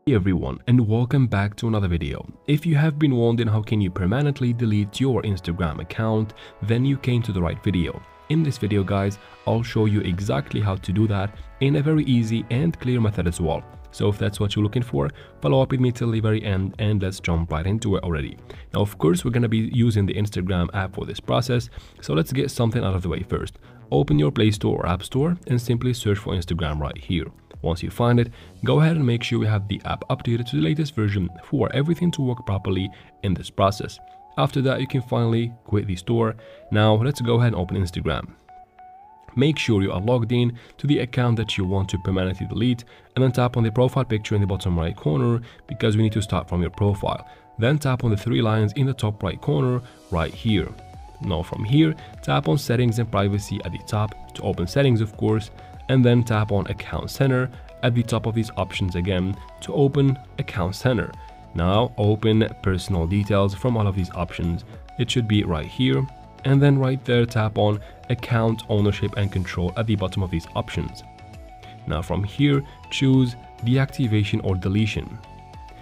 Hey everyone, and welcome back to another video. If you have been wondering how can you permanently delete your Instagram account, then you came to the right video. In this video guys, I'll show you exactly how to do that in a very easy and clear method as well. So if that's what you're looking for, follow up with me till the very end and let's jump right into it already. Now of course we're going to be using the Instagram app for this process, so let's get something out of the way first. Open your Play Store or App Store and simply search for Instagram right here. Once you find it, go ahead and make sure you have the app updated to the latest version for everything to work properly in this process. After that, you can finally quit the store. Now let's go ahead and open Instagram. Make sure you are logged in to the account that you want to permanently delete, and then tap on the profile picture in the bottom right corner because we need to start from your profile. Then tap on the three lines in the top right corner right here. Now from here, tap on settings and privacy at the top to open settings of course, and then tap on account center at the top of these options again to open account center. Now open personal details from all of these options. It should be right here, and then right there tap on account ownership and control at the bottom of these options. Now from here, choose deactivation or deletion.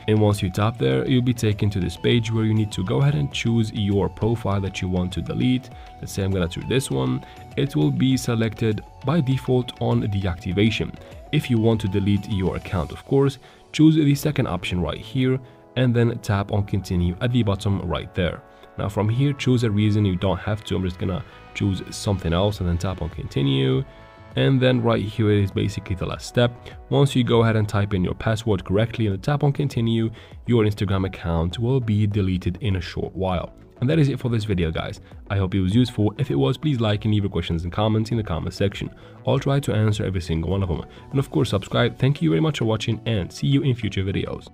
And once you tap there, you'll be taken to this page where you need to go ahead and choose your profile that you want to delete. Let's say I'm gonna choose this one. It will be selected by default on deactivation. If you want to delete your account, of course, choose the second option right here and then tap on continue at the bottom right there. Now from here, choose a reason. You don't have to. I'm just gonna choose something else and then tap on continue. And then right here is basically the last step. Once you go ahead and type in your password correctly and tap on continue, your Instagram account will be deleted in a short while. And that is it for this video guys. I hope it was useful. If it was, please like and leave your questions and comments in the comment section. I'll try to answer every single one of them. And of course subscribe. Thank you very much for watching and see you in future videos.